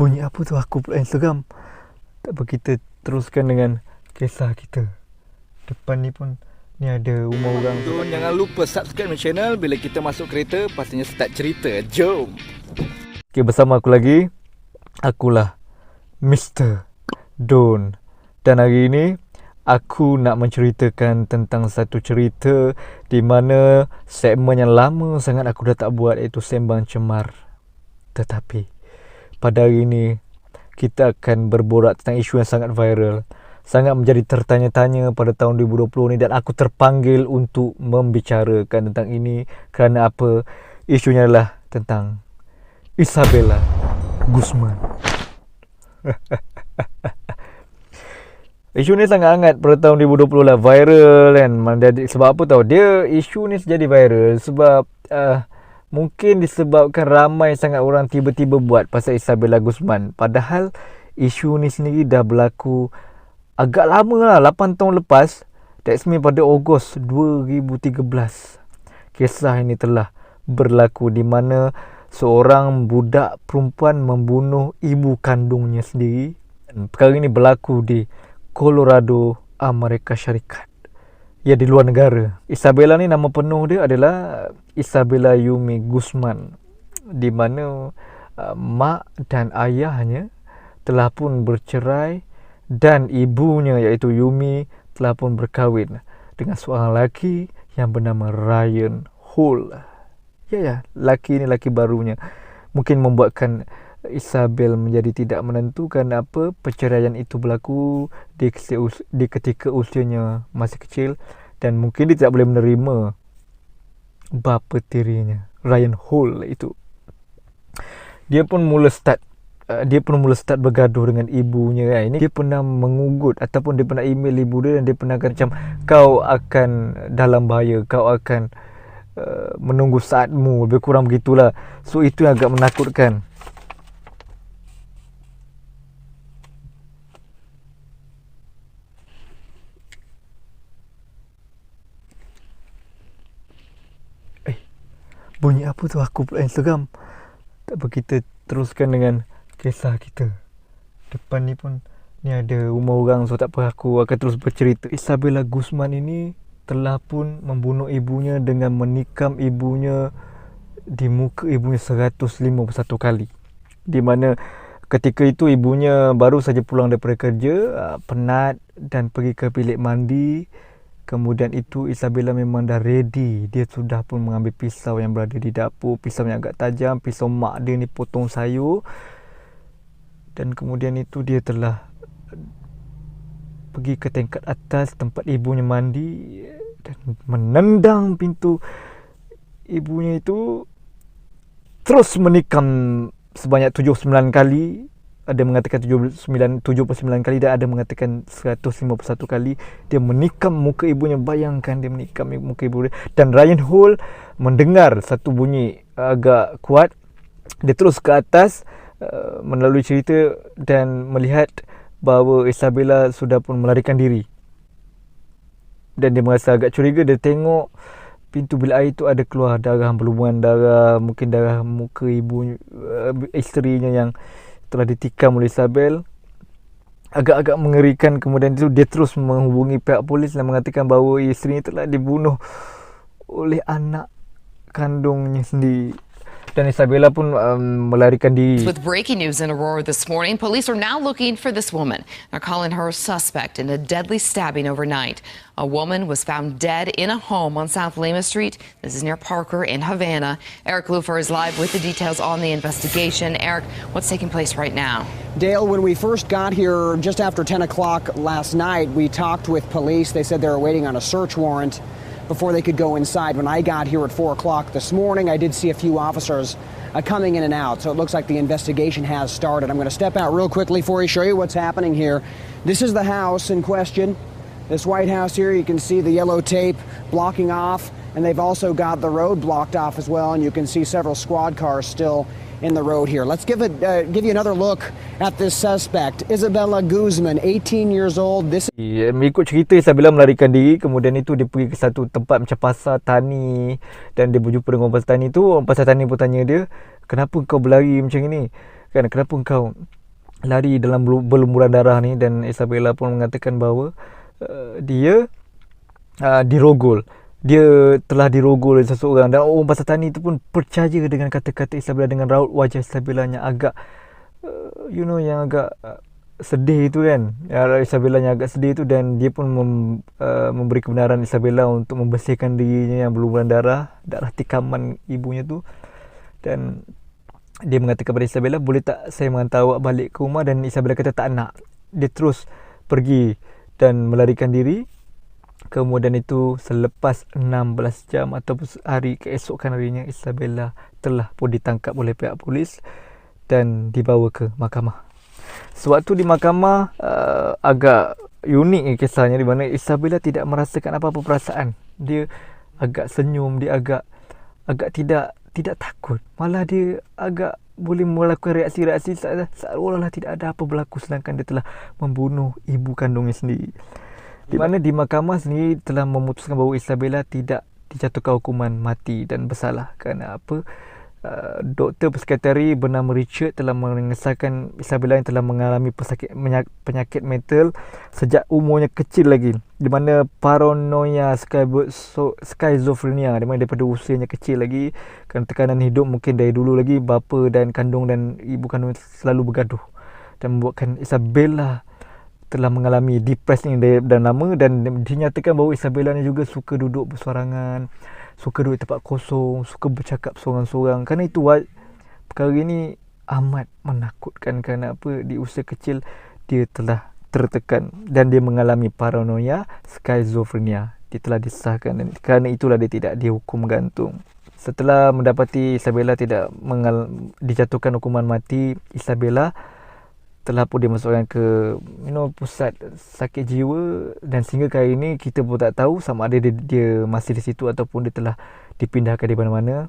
Bunyi apa tu aku pula Instagram. Tak apa, kita teruskan dengan kisah kita. Depan ni pun ni ada rumah orang. Jangan lupa subscribe my channel. Bila kita masuk kereta, pastinya start cerita. Jom. Okay, bersama aku lagi. Akulah Mr. Don. Dan hari ini aku nak menceritakan tentang satu cerita di mana segmen yang lama sangat aku dah tak buat, iaitu Sembang Cemar. Tetapi pada hari ini kita akan berborak tentang isu yang sangat viral, sangat menjadi tertanya-tanya pada tahun 2020 ni, dan aku terpanggil untuk membicarakan tentang ini kerana apa? Isunya adalah tentang Isabella Guzman. Isu ni sangat hangat pada tahun 2020 lah, viral kan. Sebab apa tahu? Dia isu ni jadi viral sebab mungkin disebabkan ramai sangat orang tiba-tiba buat pasal Isabella Guzman. Padahal isu ni sendiri dah berlaku agak lama lah, 8 tahun lepas. That's mean pada Ogos 2013. Kisah ini telah berlaku di mana seorang budak perempuan membunuh ibu kandungnya sendiri. Perkara ini berlaku di Colorado, Amerika Syarikat. Ya, di luar negara. Isabella ni nama penuh dia adalah Isabella Yumi Guzman, di mana mak dan ayahnya telah pun bercerai dan ibunya iaitu Yumi telah pun berkahwin dengan seorang lelaki yang bernama Ryan Hall. Ya, lelaki ni lelaki barunya. Mungkin membuatkan Isabel menjadi tidak menentu kerana apa? Perceraian itu berlaku di ketika usianya masih kecil, dan mungkin dia tidak boleh menerima bapa tirinya Ryan Hall itu. Dia pun mula start bergaduh dengan ibunya kan. Ini dia pernah mengugut ataupun dia pernah email ibu dia, dan dia pernah kata macam, kau akan dalam bahaya, kau akan menunggu saatmu, lebih kurang begitulah. So itu yang agak menakutkan. Bunyi apa tu aku pula Instagram. Tak apa, kita teruskan dengan kisah kita. Depan ni pun ni ada rumah orang, so tak apa, aku akan terus bercerita. Isabella Guzman ini telah pun membunuh ibunya dengan menikam ibunya di muka ibunya 151 kali. Di mana ketika itu ibunya baru saja pulang daripada kerja, penat dan pergi ke bilik mandi. Kemudian itu Isabella memang dah ready. Dia sudah pun mengambil pisau yang berada di dapur. Pisau yang agak tajam, pisau mak dia ni potong sayur. Dan kemudian itu dia telah pergi ke tingkat atas tempat ibunya mandi dan menendang pintu ibunya itu. Terus menikam sebanyak 79 kali. Ada mengatakan 79 kali dan ada mengatakan 151 kali. Dia menikam muka ibunya. Bayangkan dia menikam muka ibu dia. Dan Ryan Hall mendengar satu bunyi agak kuat. Dia terus ke atas melalui cerita dan melihat bahawa Isabella sudah pun melarikan diri. Dan dia merasa agak curiga. Dia tengok pintu bilik air itu ada keluar darah, berlumuran darah. Mungkin darah muka ibu isterinya yang telah ditikam oleh Isabel. Agak-agak mengerikan. Kemudian itu dia terus menghubungi pihak polis dan mengatakan bahawa isteri telah dibunuh oleh anak kandungnya sendiri. Dan Isabella pun melarikan diri. With breaking news in Aurora this morning, police are now looking for this woman. They're calling her a suspect in a deadly stabbing overnight. A woman was found dead in a home on South Lima Street. This is near Parker in Havana. Eric Lufer is live with the details on the investigation. Eric, what's taking place right now? Dale, when we first got here just after 10 o'clock last night, we talked with police. They said they were waiting on a search warrant before they could go inside. When I got here at 4 o'clock this morning, I did see a few officers coming in and out. So it looks like the investigation has started. I'm going to step out real quickly for you, show you what's happening here. This is the house in question. This White House here, you can see the yellow tape blocking off, and they've also got the road blocked off as well, and you can see several squad cars still in the road here. Let's give you another look at this suspect, Isabella Guzman, 18 years old. Mengikut cerita, Isabella melarikan diri. Kemudian itu dia pergi ke satu tempat macam pasar tani, dan dia berjumpa dengan orang pasar tani tu. Orang pasar tani pun tanya dia, kenapa kau berlari macam ini? kan, kenapa kau lari dalam berlumuran darah ni. Dan Isabella pun mengatakan bahawa dia dirogol. Dia telah dirogol oleh seseorang, dan orang pasar tani itu pun percaya dengan kata-kata Isabella, dengan raut wajah Isabella yang agak yang agak sedih itu kan. Isabella yang agak sedih itu, dan dia pun memberi kebenaran Isabella untuk membersihkan dirinya yang berlumuran darah tikaman ibunya tu. Dan dia mengatakan kepada Isabella, boleh tak saya mengantar awak balik ke rumah? Dan Isabella kata tak nak. Dia terus pergi dan melarikan diri. Kemudian itu selepas 16 jam ataupun hari keesokan harinya, Isabella telah pun ditangkap oleh pihak polis dan dibawa ke mahkamah. Sewaktu di mahkamah, agak unik kisahnya, di mana Isabella tidak merasakan apa-apa perasaan. Dia agak senyum, dia agak tidak takut. Malah dia agak boleh melakukan reaksi-reaksi seolah-olah tidak ada apa berlaku, sedangkan dia telah membunuh ibu kandungnya sendiri. Di mana di mahkamah sendiri telah memutuskan bahawa Isabella tidak dijatuhkan hukuman mati dan bersalah. Kerana apa? Doktor psikiatri bernama Richard telah mengesahkan Isabella yang telah mengalami penyakit mental sejak umurnya kecil lagi, di mana paranoia skizofrenia, di mana daripada usianya kecil lagi, kerana tekanan hidup mungkin dari dulu lagi, bapa dan kandung dan ibu kandung selalu bergaduh, dan membuatkan Isabella telah mengalami depresi dan lama. Dan dinyatakan bahawa Isabella ni juga suka duduk bersorangan, suka duduk tempat kosong, suka bercakap seorang-seorang. Kerana itu perkara ini amat menakutkan, kerana apa? Di usia kecil dia telah tertekan dan dia mengalami paranoia skizofrenia. Dia telah disahkan, dan kerana itulah dia tidak dihukum gantung. Setelah mendapati Isabella tidak dijatuhkan hukuman mati, Isabella telah pun dimasukkan ke pusat sakit jiwa, dan sehingga kali ini kita pun tak tahu sama ada dia masih di situ ataupun dia telah dipindahkan di mana-mana.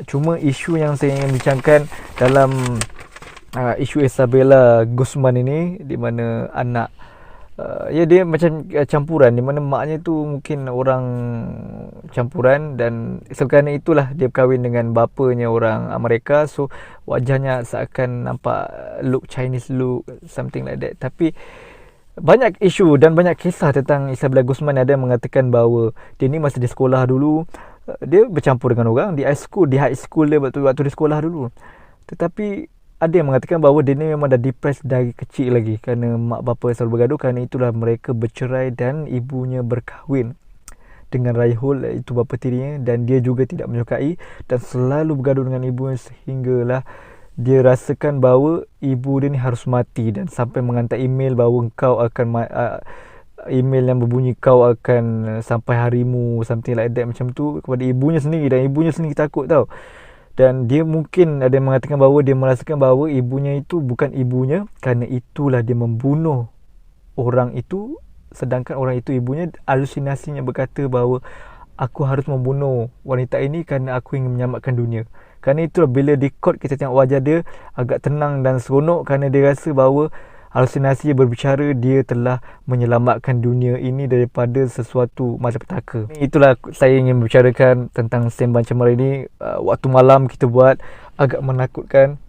Cuma isu yang saya ingin bincangkan dalam isu Isabella Guzman ini, di mana anak dia macam campuran, di mana maknya tu mungkin orang campuran, dan kerana itulah dia berkahwin dengan bapanya orang Amerika, so wajahnya seakan nampak look Chinese look, something like that. Tapi banyak isu dan banyak kisah tentang Isabella Guzman. Ada yang mengatakan bahawa dia ni masa di sekolah dulu, dia bercampur dengan orang di high school dia waktu di sekolah dulu. Tetapi ada yang mengatakan bahawa dia ni memang dah depressed dari kecil lagi, kerana mak bapa selalu bergaduh. Kerana itulah mereka bercerai dan ibunya berkahwin dengan Raihul, iaitu bapa tirinya, dan dia juga tidak menyukai dan selalu bergaduh dengan ibunya, sehinggalah dia rasakan bahawa ibu dia ni harus mati, dan sampai menghantar email bahawa email yang berbunyi kau akan sampai harimu, something like that macam tu, kepada ibunya sendiri. Dan ibunya sendiri takut tau. Dan dia mungkin ada yang mengatakan bahawa dia merasakan bahawa ibunya itu bukan ibunya, kerana itulah dia membunuh orang itu, sedangkan orang itu ibunya. Halusinasinya berkata bahawa aku harus membunuh wanita ini kerana aku ingin menyelamatkan dunia. Kerana itulah bila di court kita tengok wajah dia agak tenang dan seronok, kerana dia rasa bahawa halusinasi berbicara dia telah menyelamatkan dunia ini daripada sesuatu malapetaka. Itulah saya ingin membicarakan tentang Sembang Cemara ini. Waktu malam kita buat agak menakutkan,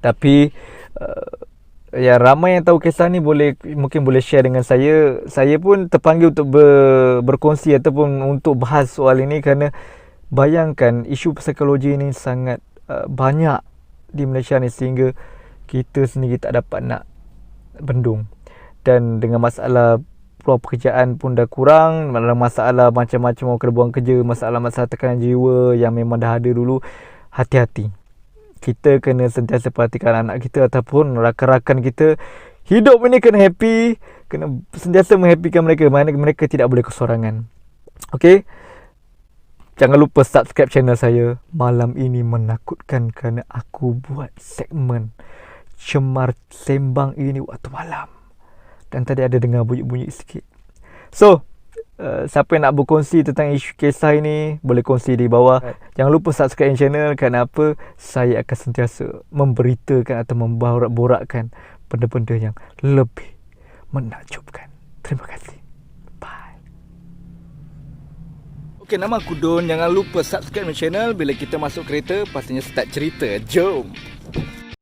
tapi ya ramai yang tahu kisah ni mungkin boleh share dengan saya. Saya pun terpanggil untuk berkongsi ataupun untuk bahas soal ini, kerana bayangkan isu psikologi ini sangat banyak di Malaysia ni, sehingga kita sendiri tak dapat nak bendung. Dan dengan masalah peluang pekerjaan pun dah kurang, masalah macam-macam orang kena buang kerja, masalah-masalah tekanan jiwa yang memang dah ada dulu, hati-hati. Kita kena sentiasa perhatikan anak kita ataupun rakan-rakan kita. Hidup ini kena happy, kena sentiasa menghappykan mereka, mana mereka tidak boleh kesorangan. Okey, jangan lupa subscribe channel saya. Malam ini menakutkan kerana aku buat segmen Cemar Sembang ini waktu malam, dan tadi ada dengar bunyi-bunyi sikit. So siapa yang nak berkongsi tentang isu kisah ini, boleh kongsi di bawah. Jangan lupa subscribe channel, kerana apa? Saya akan sentiasa memberitakan atau memborak-borakkan benda-benda yang lebih menakjubkan. Terima kasih. Bye. Okey, nama aku Don. Jangan lupa subscribe channel. Bila kita masuk kereta, pastinya start cerita. Jom.